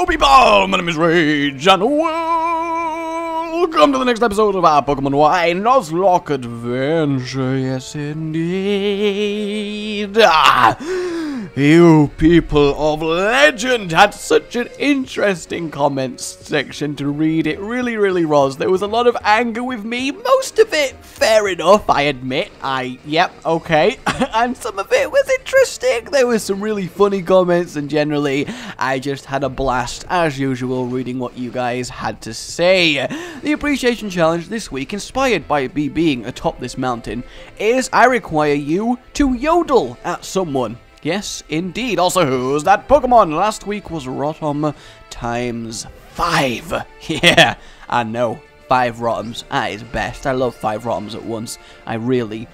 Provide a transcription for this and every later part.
people, my name is Rage, and welcome to the next episode of our Pokemon Y Nuzlocke adventure, yes indeed. You people of legend had such an interesting comments section to read. It really was. There was a lot of anger with me, most of it fair enough, I admit. Yep, okay. And some of it was interesting. There was some really funny comments, and generally, I just had a blast, as usual, reading what you guys had to say. The appreciation challenge this week, inspired by me being atop this mountain, is I require you to yodel at someone. Yes, indeed. Also, who's that Pokemon? Last week was Rotom times 5. Yeah, I know. 5 Rotoms. That is best. I love 5 Rotoms at once. I really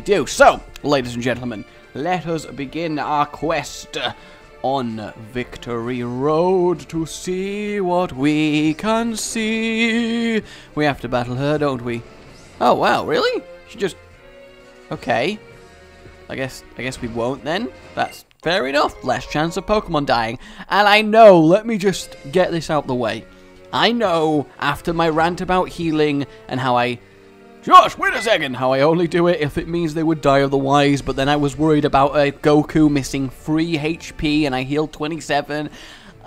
do. So, ladies and gentlemen, let us begin our quest on Victory Road to see what we can see. We have to battle her, don't we? Oh, wow, really? She just... Okay. I guess we won't then. That's fair enough. Less chance of Pokemon dying. And I know, let me just get this out the way. I know, after my rant about healing and how I... Josh, wait a second! How I only do it if it means they would die otherwise, but then I was worried about Goku missing 3 HP and I healed 27.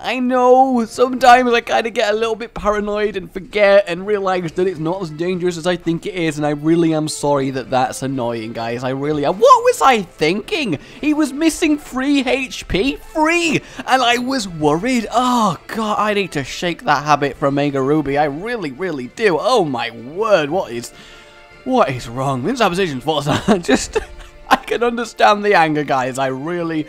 I know, sometimes I kind of get a little bit paranoid and forget and realize that it's not as dangerous as I think it is, and I really am sorry that that's annoying, guys. I really am. What was I thinking? He was missing 3 HP? 3! And I was worried. Oh, God, I need to shake that habit from Mega Ruby. I really do. Oh, my word. What is wrong? This opposition's force. I can understand the anger, guys. I really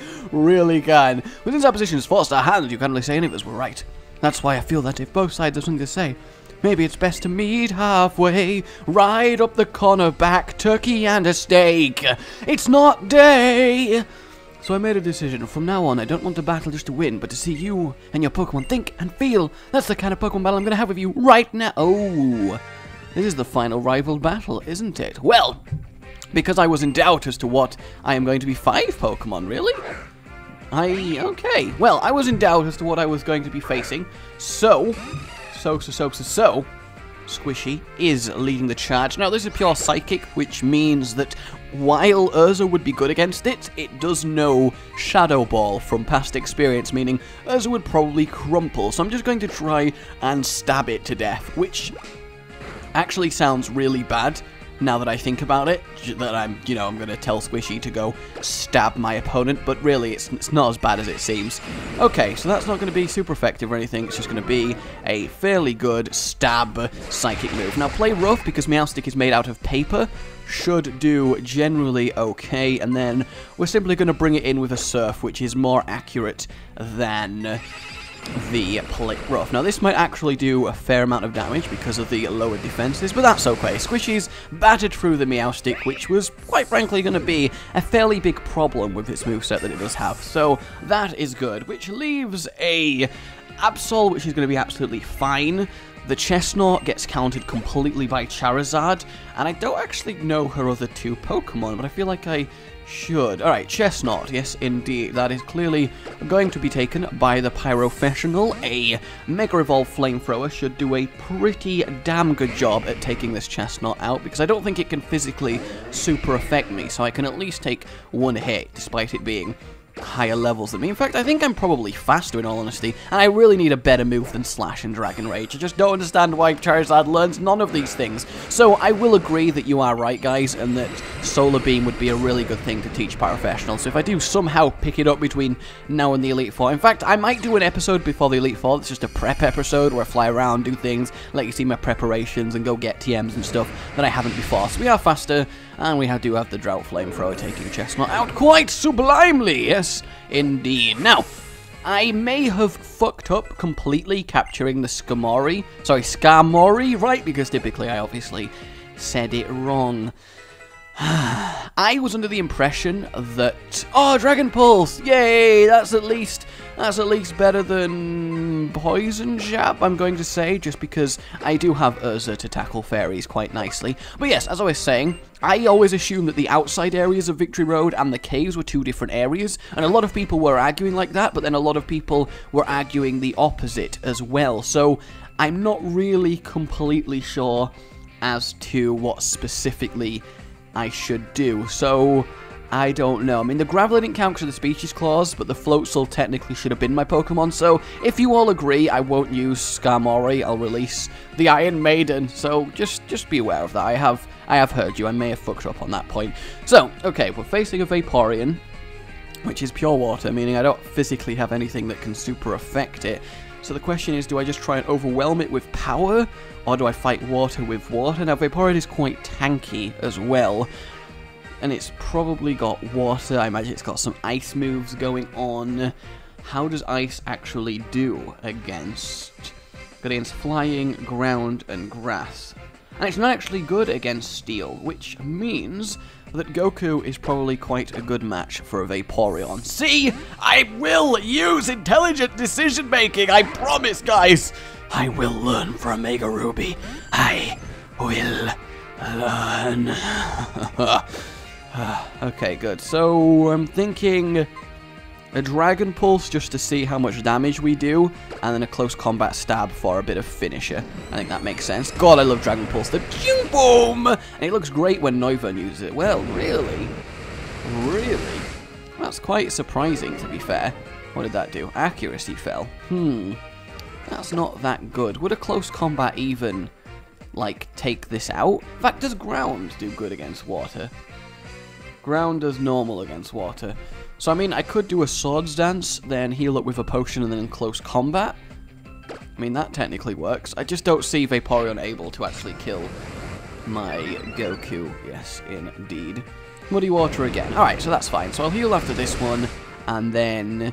can. With this opposition's forced our hand, you can't really say any of us were right. That's why I feel that if both sides have something to say, maybe it's best to meet halfway, ride up the corner back, turkey and a steak. It's not day. So I made a decision. From now on, I don't want to battle just to win, but to see you and your Pokemon think and feel. That's the kind of Pokemon battle I'm going to have with you right now. Oh, this is the final rival battle, isn't it? Well... because I was in doubt as to what I am going to be 5 Pokemon, really? Okay. Well, I was in doubt as to what I was going to be facing. So, Squishy is leading the charge. Now, this is pure Psychic, which means that while Urza would be good against it, it does know Shadow Ball from past experience, meaning Urza would probably crumple. So I'm just going to try and stab it to death, which actually sounds really bad. Now that I think about it, that I'm going to tell Squishy to go stab my opponent, but really, it's not as bad as it seems. Okay, so that's not going to be super effective or anything, it's just going to be a fairly good stab psychic move. Now, play rough, because Meowstic is made out of paper, should do generally okay, and then we're simply going to bring it in with a Surf, which is more accurate than... the play rough. Now this might actually do a fair amount of damage because of the lower defenses, but that's okay. Squishy's battered through the Meowstic, which was quite frankly going to be a fairly big problem with its moveset that it does have, so that is good, which leaves a Absol, which is going to be absolutely fine. The Chestnut gets countered completely by Charizard, and I don't actually know her other 2 Pokemon, but I feel like I should. Alright, Chestnut, yes indeed, that is clearly going to be taken by the Pyrofessional. A Mega Evolve Flamethrower should do a pretty damn good job at taking this Chestnut out, because I don't think it can physically super affect me, so I can at least take 1 hit, despite it being higher levels than me. In fact, I think I'm probably faster in all honesty, and I really need a better move than Slash and Dragon Rage. I just don't understand why Charizard learns none of these things. So I will agree that you are right, guys, and that Solar Beam would be a really good thing to teach Pyrofessional. So if I do somehow pick it up between now and the Elite Four, in fact, I might do an episode before the Elite Four. It's just a prep episode where I fly around, do things, let you see my preparations, and go get TMs and stuff that I haven't before. So we are faster, and we do have the Drought Flamethrower taking Chestnut out quite sublimely. Yes, indeed. Now, I may have fucked up completely capturing the Skarmory, right? Because typically I obviously said it wrong. I was under the impression that... Oh, Dragon Pulse! Yay! That's at least better than Poison Jab, I'm going to say, just because I do have Urza to tackle fairies quite nicely. But yes, as I was saying, I always assumed that the outside areas of Victory Road and the caves were two different areas, and a lot of people were arguing like that, but then a lot of people were arguing the opposite as well. So I'm not really completely sure as to what specifically I should do, so I don't know. I mean, the Graveler didn't count because of the Species Clause, but the Floatzel technically should have been my Pokemon, so if you all agree, I won't use Skarmory. I'll release the Iron Maiden, so just be aware of that. I have heard you. I may have fucked up on that point. So, okay, we're facing a Vaporeon, which is pure water, meaning I don't physically have anything that can super affect it. So the question is, do I just try and overwhelm it with power, or do I fight water with water? Now, Vaporeon is quite tanky as well, and it's probably got water. I imagine it's got some ice moves going on. How does ice actually do against flying, ground, and grass? And it's not actually good against steel, which means that Goku is probably quite a good match for a Vaporeon. See? I will use intelligent decision-making, I promise, guys! I will learn from Mega Ruby. I will learn. Okay, good. So, I'm thinking a Dragon Pulse just to see how much damage we do, and then a close combat stab for a bit of finisher. I think that makes sense. God, I love Dragon Pulse. The boom! And it looks great when Noivern uses it. Well, really? Really? That's quite surprising, to be fair. What did that do? Accuracy fell. That's not that good. Would a close combat even, like, take this out? In fact, does ground do good against water? Ground does normal against water. So, I mean, I could do a Swords Dance, then heal up with a potion, and then in close combat. I mean, that technically works. I just don't see Vaporeon able to actually kill my Goku. Yes, indeed. Muddy Water again. Alright, so that's fine. So I'll heal after this one, and then...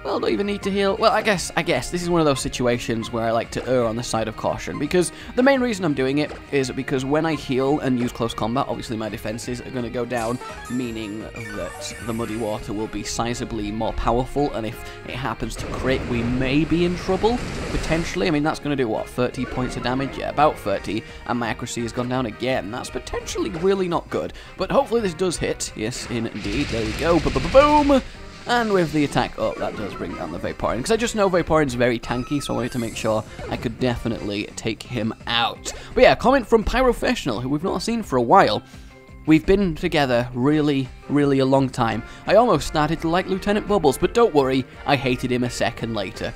Well, don't even need to heal. Well, I guess this is one of those situations where I like to err on the side of caution, because the main reason I'm doing it is because when I heal and use close combat, obviously my defenses are going to go down, meaning that the Muddy Water will be sizably more powerful, and if it happens to crit, we may be in trouble, potentially. I mean, that's going to do, what, 30 points of damage? Yeah, about 30, and my accuracy has gone down again. That's potentially really not good, but hopefully this does hit. Yes, indeed. There we go. Boom! And with the attack up, that does bring down the Vaporeon. Because I just know Vaporeon's very tanky, so I wanted to make sure I could definitely take him out. But yeah, comment from Pyrofessional, who we've not seen for a while. We've been together really a long time. I almost started to like Lieutenant Bubbles, but don't worry, I hated him a second later.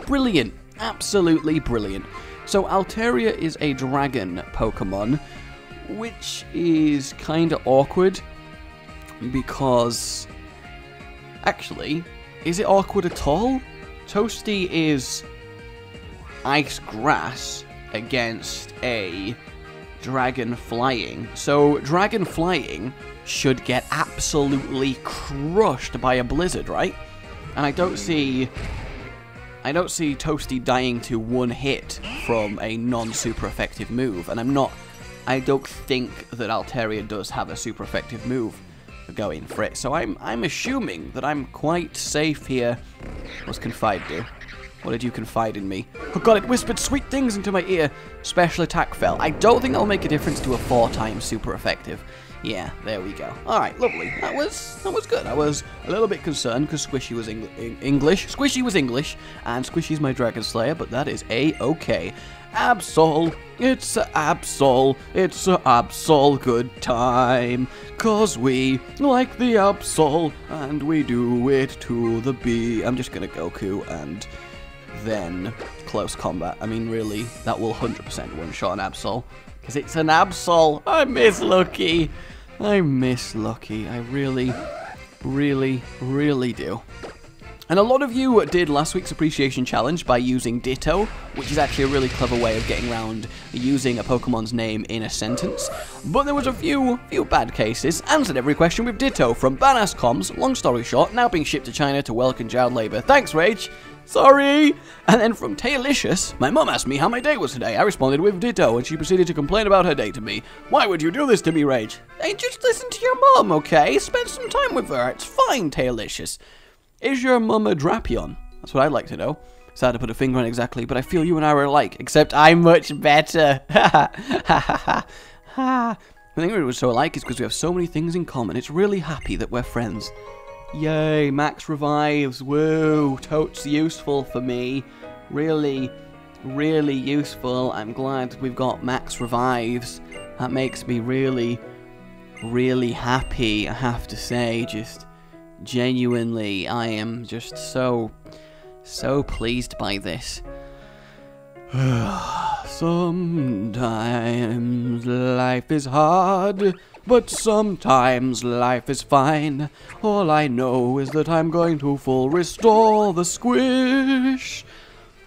Brilliant. Absolutely brilliant. So Altaria is a dragon Pokemon, which is kind of awkward, because... Actually, is it awkward at all? Toasty is ice grass against a dragon flying. So dragon flying should get absolutely crushed by a blizzard, right? And I don't see Toasty dying to one hit from a non-super effective move. And I don't think that Altaria does have a super effective move going for it, so I'm assuming that I'm quite safe here. What's Confide do? What did you confide in me? Oh god, it whispered sweet things into my ear. Special attack fell. I don't think that'll make a difference to a 4-time super effective. Yeah, there we go. Alright, lovely. That was good. I was a little bit concerned because Squishy was English. Squishy was English, and Squishy's my Dragon Slayer, but that is A-okay. Absol, it's a Absol, it's a Absol good time, 'cause we like the Absol, and we do it to the B. I'm just gonna Goku, and then close combat. I mean, really, that will 100% one-shot an Absol, because it's an Absol. I miss Lucky. I miss Lucky. I really do. And a lot of you did last week's appreciation challenge by using Ditto, which is actually a really clever way of getting around using a Pokemon's name in a sentence. But there was a few bad cases. Answered every question with Ditto from Badass Comms, long story short, now being shipped to China to work in child labour. Thanks, Rage. Sorry! And then from Taylicious, my mum asked me how my day was today. I responded with Ditto, and she proceeded to complain about her day to me. Why would you do this to me, Rage? Hey, just listen to your mum, okay? Spend some time with her. It's fine, Taylicious. Is your mum a Drapion? That's what I'd like to know. It's hard to put a finger on exactly, but I feel you and I are alike, except I'm much better. Ha ha ha. The thing we were so alike is because we have so many things in common. It's really happy that we're friends. Yay, max revives. Woo, totes useful for me. Really, really useful. I'm glad we've got max revives. That makes me really, really happy, I have to say. Just genuinely, I am just so pleased by this. Sometimes life is hard, but sometimes life is fine. All I know is that I'm going to full restore the squish.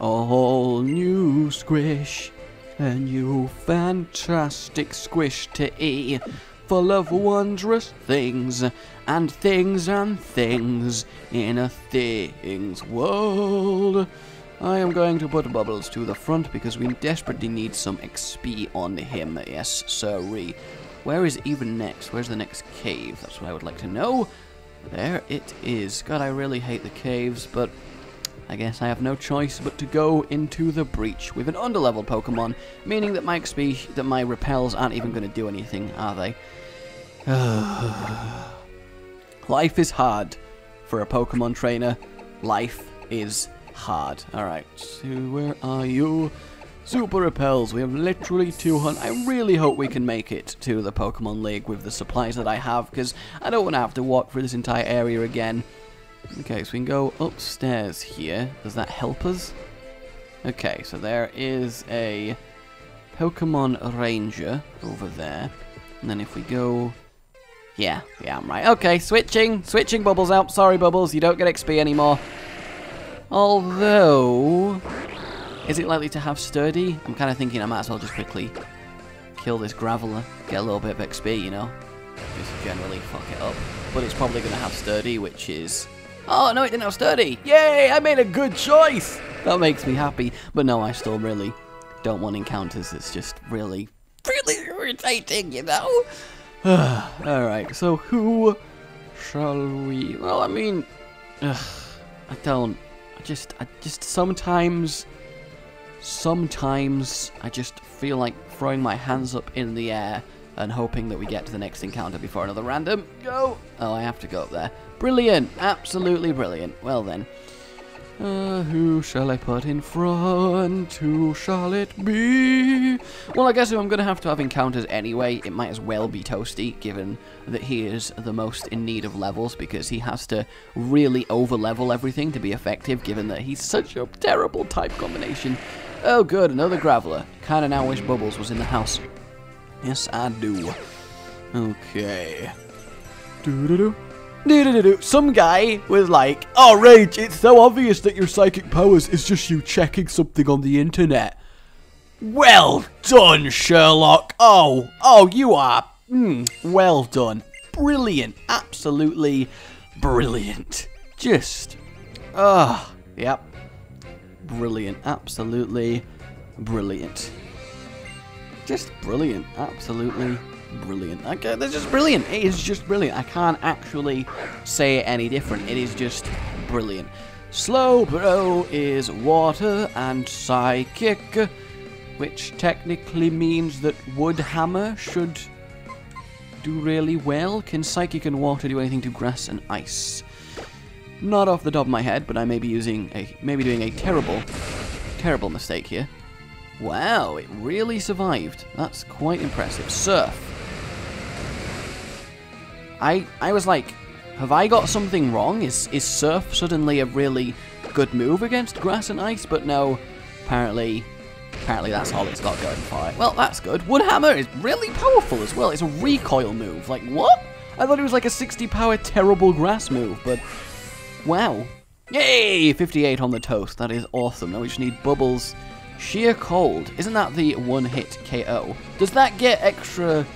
A whole new squish. A new fantastic squish to E. Full of wondrous things, and things in a things world. I am going to put Bubbles to the front because we desperately need some XP on him. Yes, sirree. Where is even next? Where's the next cave? That's what I would like to know. There it is. God, I really hate the caves, but I guess I have no choice but to go into the breach with an underleveled Pokemon, meaning that my XP, that my repels aren't even going to do anything, are they? Life is hard for a Pokemon trainer. Life is hard. Alright, so where are you? Super repels. We have literally 200. I really hope we can make it to the Pokemon League with the supplies that I have, because I don't want to have to walk through this entire area again. Okay, so we can go upstairs here. Does that help us? Okay, so there is a Pokemon Ranger over there. And then if we go... Yeah, I'm right. Okay, switching Bubbles out. Sorry, Bubbles, you don't get XP anymore. Although... Is it likely to have Sturdy? I'm kind of thinking I might as well just quickly kill this Graveler. Get a little bit of XP, you know? Just generally fuck it up. But it's probably going to have Sturdy, which is... Oh, no, it didn't have Sturdy! Yay, I made a good choice! That makes me happy. But no, I still really don't want encounters. It's just really irritating, you know? Alright, so who shall we... Well, I mean... I just sometimes I just feel like throwing my hands up in the air and hoping that we get to the next encounter before another random. Go! Oh, I have to go up there. Brilliant! Absolutely brilliant. Well then. Who shall I put in front? Who shall it be? Well, I guess if I'm going to have encounters anyway, it might as well be Toasty, given that he is the most in need of levels, because he has to really over-level everything to be effective, given that he's such a terrible type combination. Oh, good, another Graveler. Kinda now wish Bubbles was in the house. Yes, I do. Okay. Do-do-do. Some guy was like, "Oh, Rage, it's so obvious that your psychic powers is just you checking something on the internet." Well done, Sherlock. Oh, you are. Well done. Brilliant. Absolutely brilliant. Just, yep. Brilliant. Absolutely brilliant. Just brilliant. Absolutely brilliant. Okay, that's just brilliant. It is just brilliant. I can't actually say it any different. It is just brilliant. Slowbro is water and psychic, which technically means that Woodhammer should do really well. Can psychic and water do anything to grass and ice? Not off the top of my head, but I may be doing a terrible mistake here. Wow, it really survived. That's quite impressive. Surf. I was like, have I got something wrong? Is Surf suddenly a really good move against grass and ice? But no, apparently that's all it's got going for it. Well, that's good. Woodhammer is really powerful as well. It's a recoil move. Like, what? I thought it was like a 60 power terrible grass move, but wow. Yay! 58 on the toast. That is awesome. Now we just need Bubbles. Sheer Cold. Isn't that the one-hit KO? Does that get extra...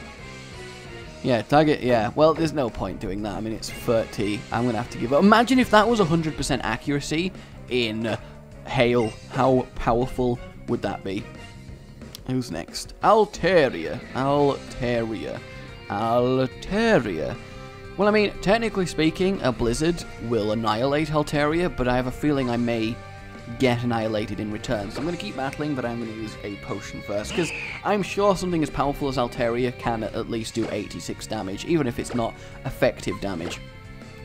Yeah, target, yeah. Well, there's no point doing that. I mean, it's 30. I'm going to have to give up. Imagine if that was 100% accuracy in Hail. How powerful would that be? Who's next? Altaria. Altaria. Altaria. Well, I mean, technically speaking, a Blizzard will annihilate Altaria, but I have a feeling I may get annihilated in return. So I'm going to keep battling, but I'm going to use a potion first, because I'm sure something as powerful as Altaria can at least do 86 damage, even if it's not effective damage.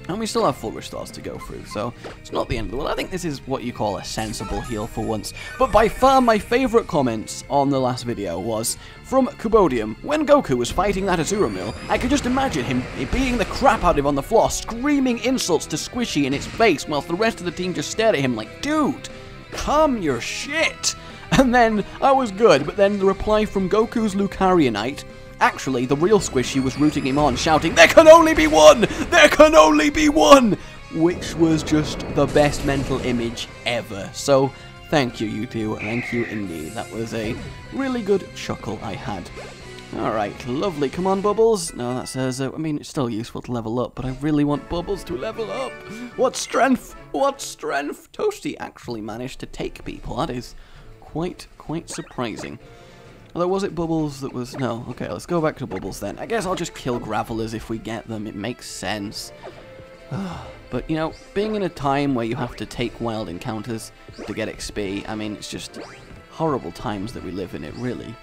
And we still have full restores to go through, so it's not the end of the world. I think this is what you call a sensible heal for once. But by far my favourite comments on the last video was from Kubodium. When Goku was fighting that Azura Mill, I could just imagine him beating the crap out of him on the floor, screaming insults to Squishy in its face, whilst the rest of the team just stared at him like, dude, calm your shit. And then I was good, but then the reply from Goku's Lucarionite, actually, the real Squishy was rooting him on, shouting, there can only be one! There can only be one! Which was just the best mental image ever. So, thank you, you two. Thank you indeed. That was a really good chuckle I had. Alright, lovely. Come on, Bubbles. No, that says, I mean, it's still useful to level up, but I really want Bubbles to level up. What strength! What strength! Toasty actually managed to take people. That is quite surprising. Although, was it Bubbles that was... No, okay, let's go back to Bubbles then. I guess I'll just kill Gravelers if we get them. It makes sense. But, you know, being in a time where you have to take wild encounters to get XP, I mean, it's just horrible times that we live in. It really,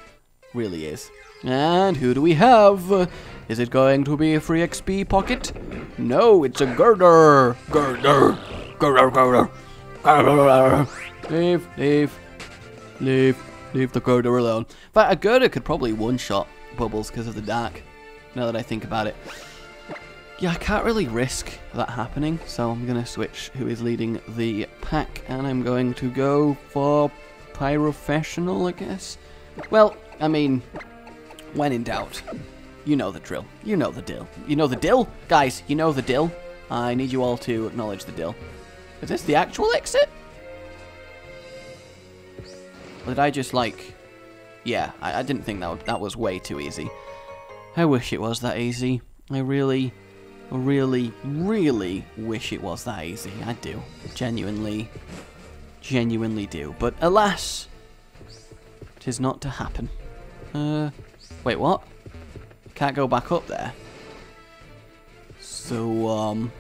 really is. And who do we have? Is it going to be a free XP pocket? No, it's a Girder. Girder. Girder, Girder. Girder. Leave, leave, leave. Leave the Girder alone. In fact, a Girder could probably one-shot Bubbles because of the dark, now that I think about it. Yeah, I can't really risk that happening, so I'm going to switch who is leading the pack, and I'm going to go for Pyrofessional, I guess. Well, I mean, when in doubt, you know the drill. You know the deal. You know the deal? Guys, you know the deal. I need you all to acknowledge the deal. Is this the actual exit? Or did I just, like... Yeah, I didn't think that was way too easy. I wish it was that easy. I really, really, really wish it was that easy. I do. Genuinely do. But alas, it is not to happen. Wait, what? Can't go back up there. So,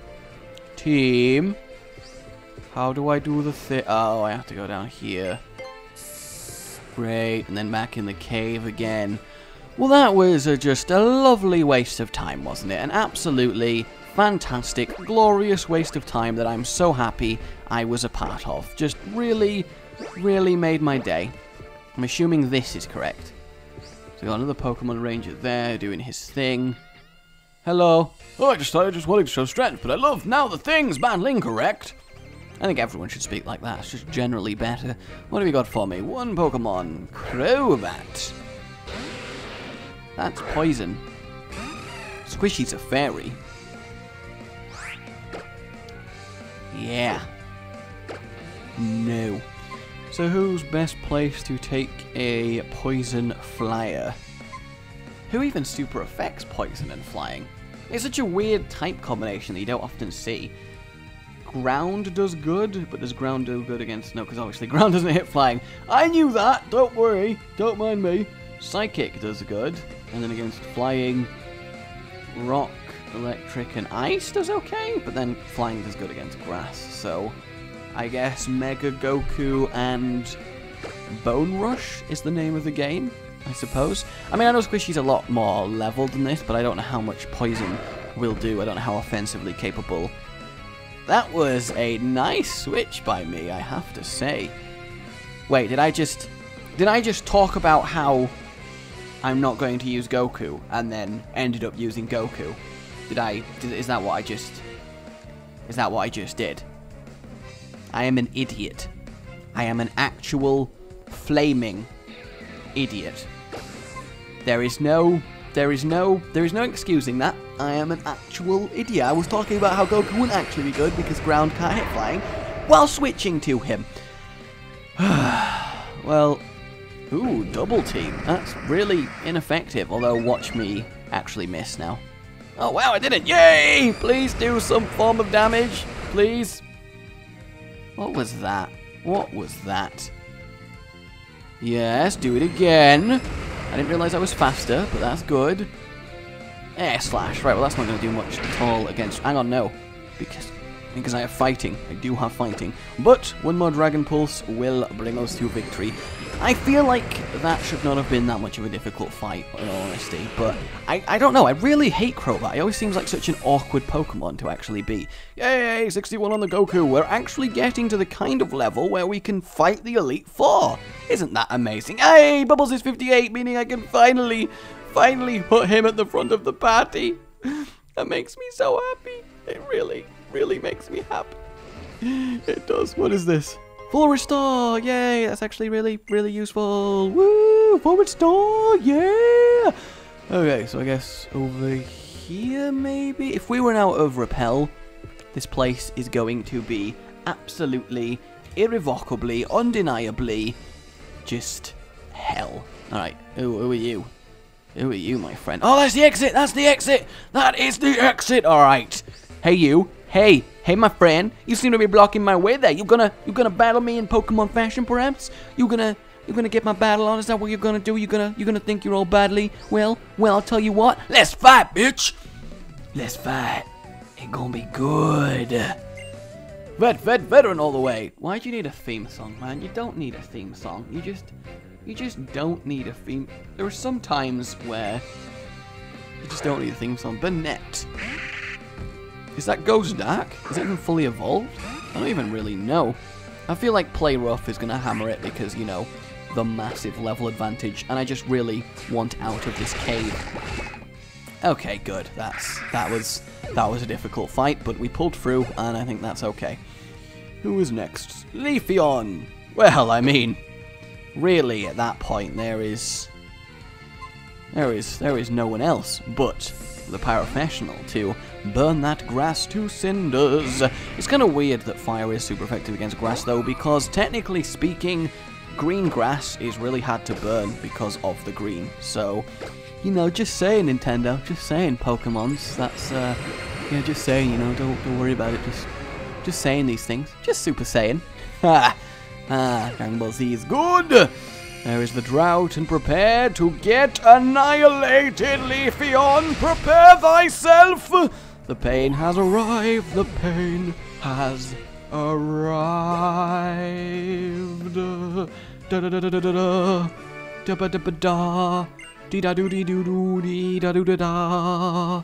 team, how do I do the thing? Oh, I have to go down here. Great, and then back in the cave again. Well, that was just a lovely waste of time, wasn't it? An absolutely fantastic, glorious waste of time that I'm so happy I was a part of. Just really, really made my day. I'm assuming this is correct. So we got another Pokemon Ranger there doing his thing. Hello. Oh, I just wanted to show strength, but I love now the thing's battling, correct? I think everyone should speak like that. It's just generally better. What have you got for me? One Pokemon. Crobat. That's poison. Squishy's a fairy. Yeah. No. So who's best placed to take a poison flyer? Who even super affects poison and flying? It's such a weird type combination that you don't often see. Ground does good, but does ground do good against... No, because obviously ground doesn't hit flying. I knew that! Don't worry. Don't mind me. Psychic does good. And then against flying, rock, electric, and ice does okay. But then flying does good against grass. So, I guess Mega Goku and Bone Rush is the name of the game, I suppose. I mean, I know Squishy's a lot more leveled than this, but I don't know how much poison will do. I don't know how offensively capable. That was a nice switch by me, I have to say. Wait, did I just talk about how I'm not going to use Goku and then ended up using Goku? Is that what I just did? I am an idiot. I am an actual flaming idiot. There is no excusing that. I am an actual idiot. I was talking about how Goku wouldn't actually be good because ground can't hit flying. while switching to him. Well, ooh, double team. That's really ineffective, although watch me actually miss now. Oh, wow, I did it. Yay! Please do some form of damage, please. What was that? What was that? Yes, do it again. I didn't realize I was faster, but that's good. Air slash. Right, well, that's not going to do much at all against... Hang on, no. Because I have fighting. I do have fighting. But one more Dragon Pulse will bring us to victory. I feel like that should not have been that much of a difficult fight, in all honesty. But I don't know. I really hate Crobat. He always seems like such an awkward Pokemon to actually be. Yay, 61 on the Goku. We're actually getting to the kind of level where we can fight the Elite Four. Isn't that amazing? Hey, Bubbles is 58, meaning I can finally put him at the front of the party. That makes me so happy. It really makes me happy. It does. What is this? Full restore! Yay! That's actually really useful. Woo! Full restore! Yeah! Okay, so I guess over here maybe? If we run out of repel, this place is going to be absolutely, irrevocably, undeniably just hell. Alright, who are you? Who are you, my friend? Oh, that's the exit! That's the exit! That is the exit! Alright. Hey, you. Hey, my friend. You seem to be blocking my way there. You gonna battle me in Pokemon fashion, perhaps? You gonna get my battle on? Is that what you're gonna do? You gonna think you're all badly? Well, I'll tell you what. Let's fight, bitch. Let's fight. It's gonna be good. Veteran all the way. Why do you need a theme song, man? You don't need a theme song. You just don't need a theme. There are some times where you just don't need a theme song. Burnett. Is that Ghost Dark? Is it even fully evolved? I don't even really know. I feel like Play Rough is going to hammer it because, you know, the massive level advantage, and I just really want out of this cave. Okay, good. That was a difficult fight, but we pulled through, and I think that's okay. Who is next? Leafeon! Well, I mean, really, at that point, there is no one else but the Paraprofessional to burn that grass to cinders. It's kind of weird that fire is super effective against grass, though, because technically speaking, green grass is really hard to burn because of the green. So, you know, just saying, Nintendo, just saying, Pokemons. That's yeah, just saying. You know, don't worry about it. Just saying these things. Just super saying. Dragon Ball Z is good. There is the drought, and prepare to get annihilated, Leafeon. Prepare thyself. The pain has arrived. The pain has arrived. Da da da da da da da da da da da dee da doo dee doo doo dee da doo da da.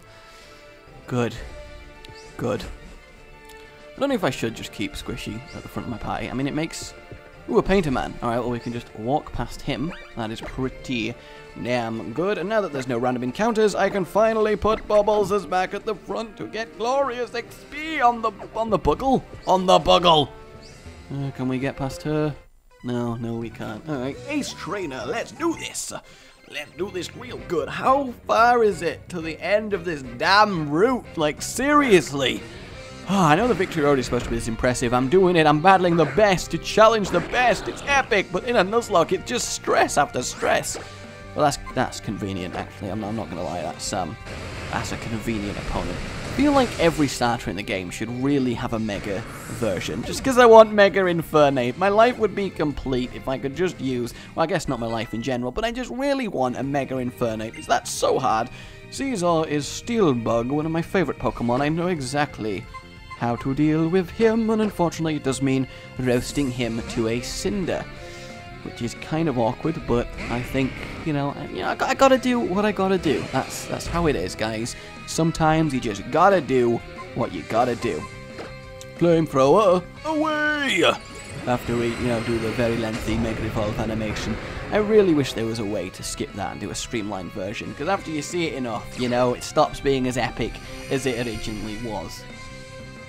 Good. I don't know if I should just keep Squishy at the front of my party. I mean, it makes... Ooh, a Painter Man. Alright, well, we can just walk past him. That is pretty damn good. And now that there's no random encounters, I can finally put Bubbles as back at the front to get glorious XP on the buckle. On the buckle. Can we get past her? No, we can't. Alright, Ace Trainer, let's do this. Let's do this real good. How far is it to the end of this damn route? Like, seriously. Oh, I know the victory road is supposed to be this impressive. I'm doing it. I'm battling the best to challenge the best. It's epic, but in a Nuzlocke, it's just stress after stress. Well, that's convenient, actually. I'm not going to lie. That's a convenient opponent. I feel like every starter in the game should really have a Mega version. Just because I want Mega Infernape. My life would be complete if I could just use... Well, I guess not my life in general, but I just really want a Mega Infernape. Because that's so hard. Caesar is Steelbug, one of my favorite Pokemon. I know exactly how to deal with him, and unfortunately it does mean roasting him to a cinder, which is kind of awkward, but I think, I gotta do what I gotta do. That's how it is, guys. Sometimes you just gotta do what you gotta do. Flamethrower, away! After we, do the very lengthy Mega Evolve animation. I really wish there was a way to skip that and do a streamlined version, because after you see it enough, it stops being as epic as it originally was.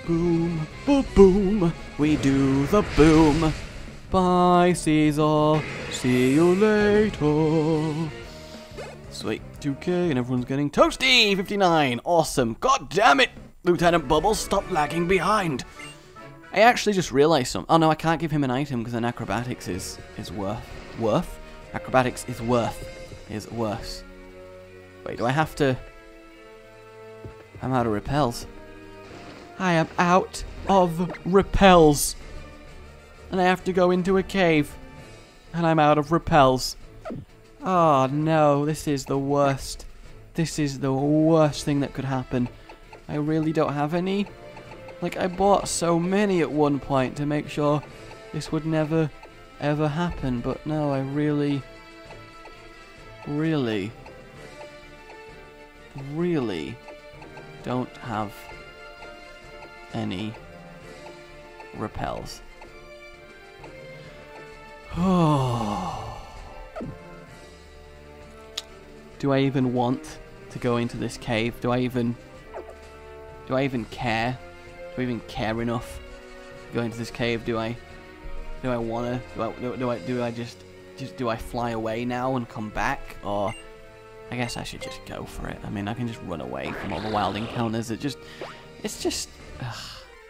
Boom, boom, boom, we do the boom. Bye, Caesar. See you later. Sweet, 2K, and everyone's getting toasty. 59, awesome. God damn it, Lieutenant Bubbles, stop lagging behind. I actually just realized something. Oh no, I can't give him an item because then acrobatics is worth. Acrobatics is worse. Wait, do I have to? I'm out of repels. I am out of repels. And I have to go into a cave. And I'm out of repels. Oh no, this is the worst. This is the worst thing that could happen. I really don't have any. Like, I bought so many at one point to make sure this would never, ever happen. But no, I really don't have any repels. Oh. Do I even want to go into this cave? Do I even care? Do I even care enough to go into this cave? Do I wanna? Do I fly away now and come back? Or I guess I should just go for it. I mean, I can just run away from all the wild encounters. It's just. Ugh.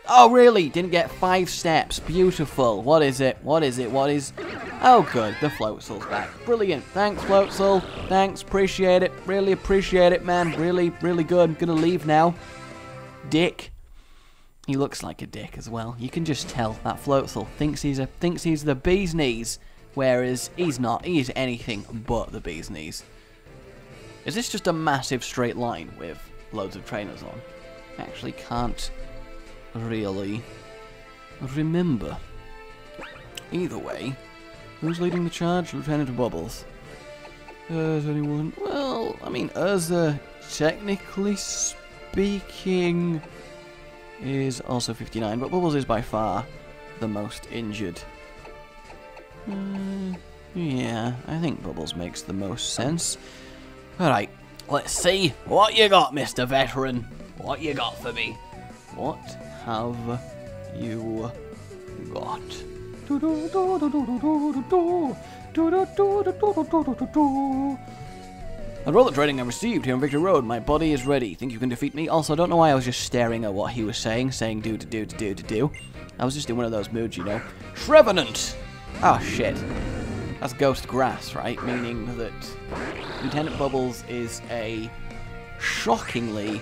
Oh, really? Didn't get 5 steps. Beautiful. What is it? What is it? What is... Oh, good. The Floatzel's back. Brilliant. Thanks, Floatzel. Thanks. Appreciate it. Really appreciate it, man. Really, really good. I'm gonna leave now. Dick. He looks like a dick as well. You can just tell that Floatzel thinks he's the bee's knees, whereas he's not. He is anything but the bee's knees. Is this just a massive straight line with loads of trainers on? I actually can't really remember. Either way, who's leading the charge? Lieutenant Bubbles. Is anyone? Well, I mean, Urza, technically speaking, is also 59, but Bubbles is by far the most injured. Yeah, I think Bubbles makes the most sense. Alright, let's see what you got, Mr. Veteran. What you got for me? What have you got? I'd roll the training I received here on Victory Road. My body is ready. Think you can defeat me? Also, I don't know why I was just staring at what he was saying do. I was just in one of those moods, you know. Trevenant! Oh, shit. That's Ghost Grass, right? Meaning that Lieutenant Bubbles is a shockingly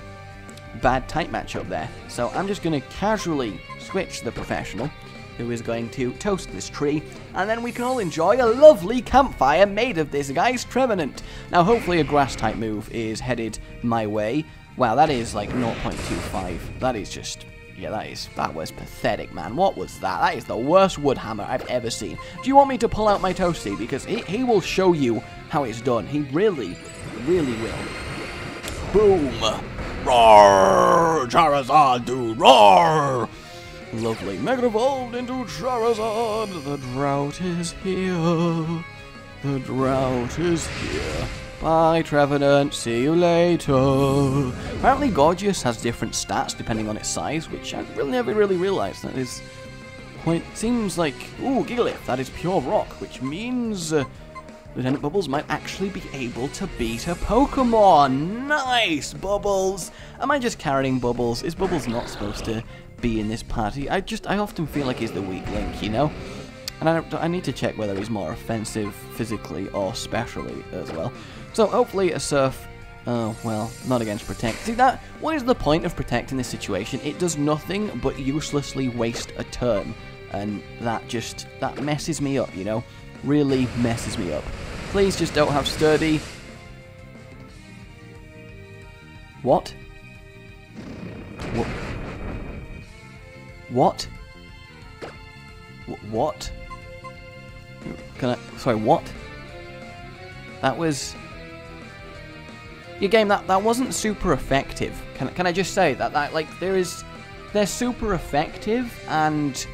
bad type matchup there. So I'm just going to casually switch the professional, who is going to toast this tree, and then we can all enjoy a lovely campfire made of this guy's Trevenant. Now, hopefully a grass type move is headed my way. Wow, that is like 0.25. That is just... yeah, that was pathetic, man. What was that? That is the worst wood hammer I've ever seen. Do you want me to pull out my toasty? Because he will show you how it's done. He really, really will. Boom! Roar! Charizard, dude, roar! Lovely. Mega evolved into Charizard. The drought is here. The drought is here. Bye, Trevenant. See you later. Apparently, Gorgeous has different stats depending on its size, which I never really realized. That is quite... seems like... ooh, Gigalith. That is pure rock, which means... Lieutenant Bubbles might actually be able to beat a Pokemon. Nice, Bubbles. Am I just carrying Bubbles? Is Bubbles not supposed to be in this party? I often feel like he's the weak link, you know? And I need to check whether he's more offensive physically or specially as well. So hopefully a Surf... oh, well, not against Protect. See, what is the point of Protect in this situation? It does nothing but uselessly waste a turn. And that messes me up, you know? Really messes me up. Please just don't have Sturdy. What? What? What? Can I... sorry, what? That was... your game, that wasn't super effective. Can I just say that like, they're super effective, and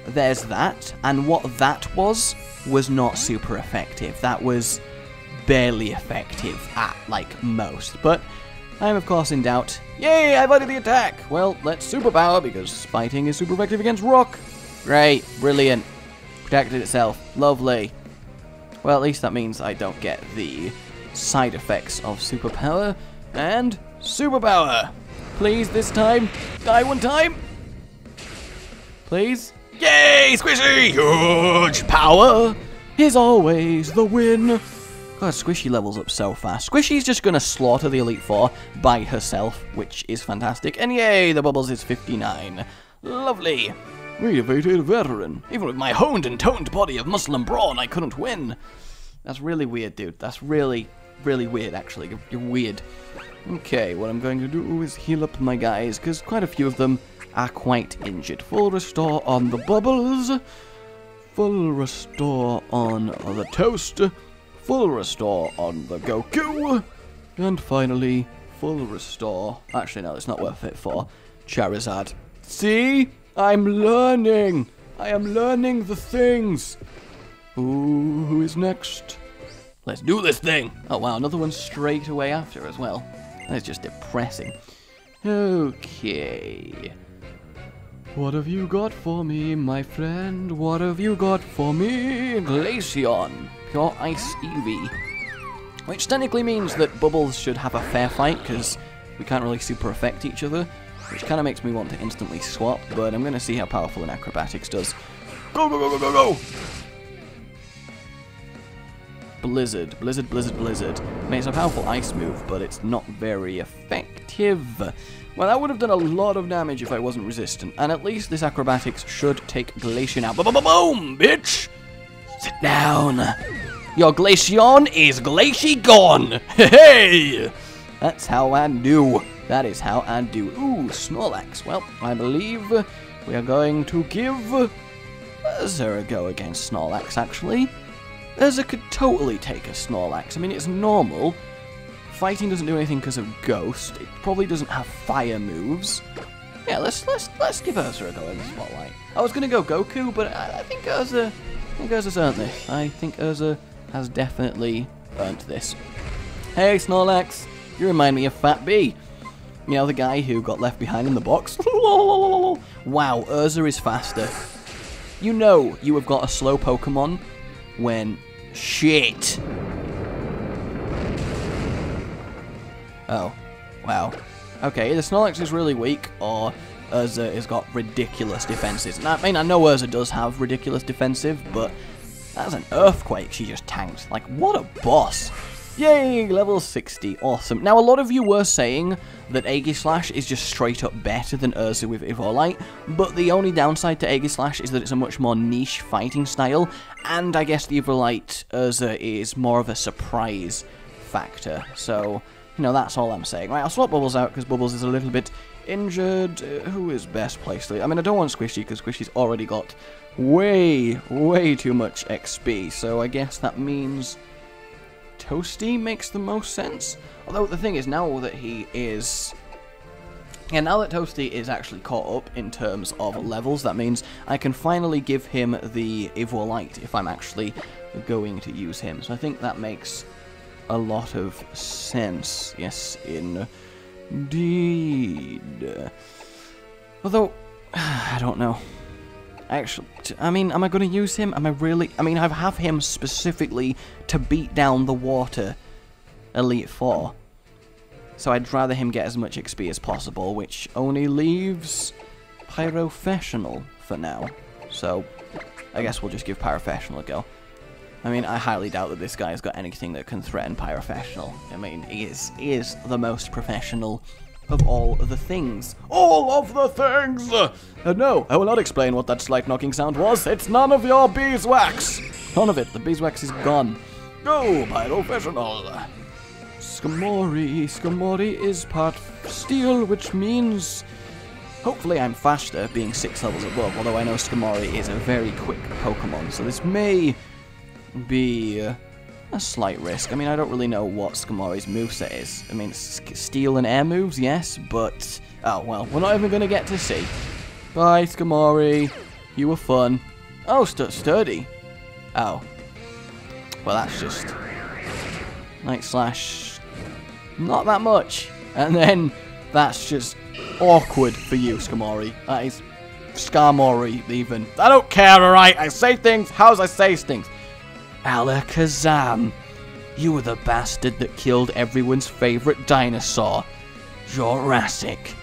there's that, and what that was not super effective. That was barely effective at, like, most. But I am, of course, in doubt. Yay, I avoided the attack! Well, let's superpower, because fighting is super effective against rock. Great, brilliant. Protected itself. Lovely. Well, at least that means I don't get the side effects of superpower. And superpower! Please, this time, die one time! please. Yay, Squishy! Huge power is always the win. God, Squishy levels up so fast. Squishy's just going to slaughter the Elite Four by herself, which is fantastic. And yay, the Bubbles is 59. Lovely. We defeated a veteran. Even with my honed and toned body of muscle and brawn, I couldn't win. That's really weird, dude. That's really, really weird, actually. You're weird. Okay, what I'm going to do is heal up my guys, because quite a few of them are quite injured. Full restore on the Bubbles. Full restore on the Toast. Full restore on the Goku. And finally, full restore. Actually, no, it's not worth it for Charizard. See? I'm learning. I am learning the things. Ooh, who is next? Let's do this thing. Oh, wow, another one straight away after as well. That's just depressing. Okay. What have you got for me, my friend? What have you got for me? Glaceon. Pure Ice Eevee. Which technically means that Bubbles should have a fair fight, because we can't really super affect each other. Which kind of makes me want to instantly swap, but I'm going to see how powerful an Acrobatics does. Go, go, go, go, go, go! Blizzard. Blizzard, Blizzard, Blizzard. I mean, it's a powerful ice move, but it's not very effective. Well, that would have done a lot of damage if I wasn't resistant, and at least this Acrobatics should take Glaceon out. Boom, bitch! Sit down. Your Glaceon is Glacie gone! Hey! That's how I do. That is how I do. Ooh, Snorlax. Well, I believe we are going to give Urza a go against Snorlax, actually. Urza could totally take a Snorlax. I mean, it's normal. Fighting doesn't do anything because of Ghost. It probably doesn't have fire moves. Yeah, let's give Urza a go in the spotlight. I was going to go Goku, but I think Urza's earned this. I think Urza has definitely earned this. Hey, Snorlax. You remind me of Fat B. You know, the guy who got left behind in the box? Wow, Urza is faster. You know you have got a slow Pokemon when... Shit! Oh. Wow. Okay, either Snorlax is really weak, or Urza has got ridiculous defenses. And I mean, I know Urza does have ridiculous defensive, but that's an Earthquake she just tanked. Like, what a boss! Yay, level 60, awesome. Now, a lot of you were saying that Aegislash is just straight up better than Urza with Evolite, but the only downside to Aegislash is that it's a much more niche fighting style, and I guess the Evolite Urza is more of a surprise factor, so, you know, that's all I'm saying. Right, I'll swap Bubbles out, because Bubbles is a little bit injured. Who is best placed? I mean, I don't want Squishy, because Squishy's already got way, way too much XP, so I guess that means... Toasty makes the most sense. Although the thing is, now that he is... Yeah, now that Toasty is actually caught up in terms of levels, that means I can finally give him the Evolite if I'm actually going to use him. So I think that makes a lot of sense. Yes, indeed. Although, I don't know. Actually, I mean, am I going to use him? Am I really... I mean, I have him specifically to beat down the water Elite Four. So I'd rather him get as much XP as possible, which only leaves Pyrofessional for now. So, I guess we'll just give Pyrofessional a go. I mean, I highly doubt that this guy's got anything that can threaten Pyrofessional. I mean, he is the most professional of all the things. All of the things! No, I will not explain what that slight knocking sound was. It's none of your beeswax! None of it. The beeswax is gone. Go, Pyrofessional! Skamori. Skamori is part steel, which means... Hopefully I'm faster, being 6 levels above, although I know Skamori is a very quick Pokemon, so this may be a slight risk. I mean, I don't really know what Skamori's moveset is. I mean, steel and air moves, yes, but... Oh, well, we're not even going to get to see. Bye, Skamori. You were fun. Oh, sturdy. Oh. Well, that's just... Night Slash... Not that much. And then, that's just awkward for you, Skamori. That is... Skarmory, even. I don't care, alright? I say things how I say things. Alakazam, you were the bastard that killed everyone's favorite dinosaur, Jurassic,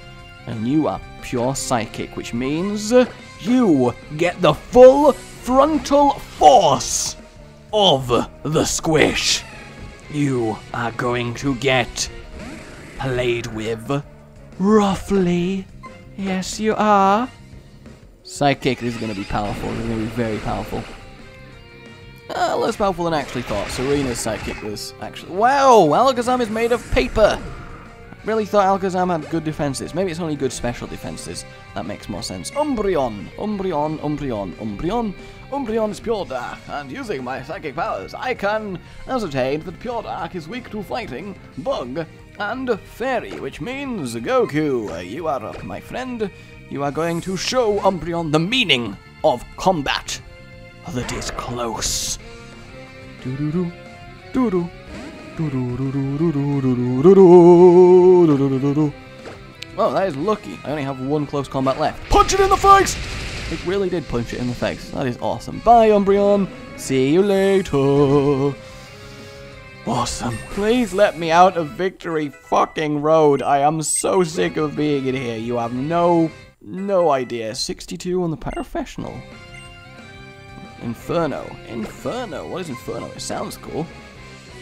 and you are pure psychic, which means you get the full frontal force of the squish. You are going to get played with roughly. Yes, you are. Psychic is going to be powerful. It's going to be very powerful. Less powerful than I actually thought. Serena's psychic was actually... Wow! Alakazam is made of paper! Really thought Alakazam had good defenses. Maybe it's only good special defenses. That makes more sense. Umbreon. Umbreon. Umbreon. Umbreon. Umbreon is pure dark, and using my psychic powers, I can ascertain that pure dark is weak to fighting, bug, and fairy, which means, Goku, you are up, my friend. You are going to show Umbreon the meaning of combat that is close. Doo-doo-doo. Doo-doo. Oh, that is lucky. I only have one close combat left. Punch it in the face! It really did punch it in the face. That is awesome. Bye, Umbreon. See you later. Awesome. Please let me out of Victory fucking Road. I am so sick of being in here. You have no idea. 62 on the Paraprofessional. Inferno. Inferno. What is Inferno? It sounds cool.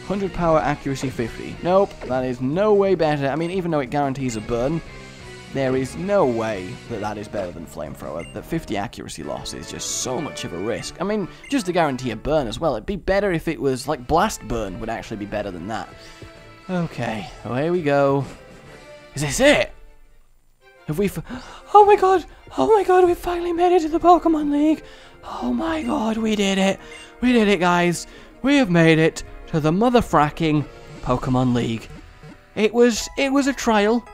100 power, accuracy 50. Nope, that is no way better. I mean, even though it guarantees a burn, there is no way that that is better than Flamethrower. The 50 accuracy loss is just so much of a risk. I mean, just to guarantee a burn as well. It'd be better if it was, like, Blast Burn would actually be better than that. Okay, away we go. Is this it? Have we... Oh my god! Oh my god, we finally made it to the Pokemon League! Oh my god, we did it! We did it, guys! We have made it to the motherfracking Pokemon League. It was a trial.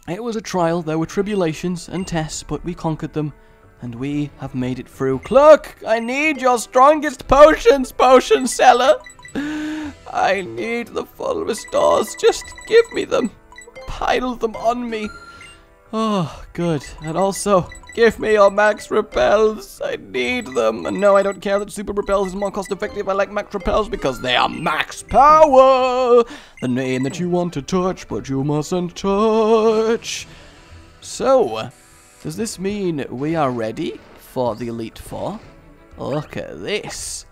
It was a trial. There were tribulations and tests, but we conquered them, and we have made it through. Clerk, I need your strongest potions, potion seller. I need the full restores. Just give me them. Pile them on me. Oh, good. And also, give me your max repels. I need them. And no, I don't care that super repels is more cost effective. I like max repels because they are max power. The name that you want to touch, but you mustn't touch. So, does this mean we are ready for the Elite Four? Look at this.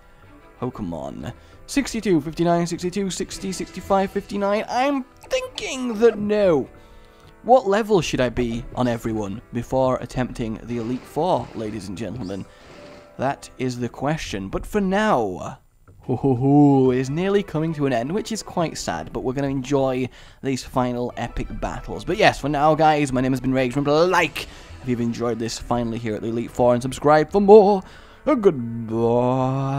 Pokemon. 62, 59, 62, 60, 65, 59. I'm thinking that no. What level should I be on everyone before attempting the Elite Four, ladies and gentlemen? That is the question. But for now, it is nearly coming to an end, which is quite sad, but we're going to enjoy these final epic battles. But yes, for now, guys, my name has been Rage. Remember to like if you've enjoyed this finally here at the Elite Four, and subscribe for more. Goodbye.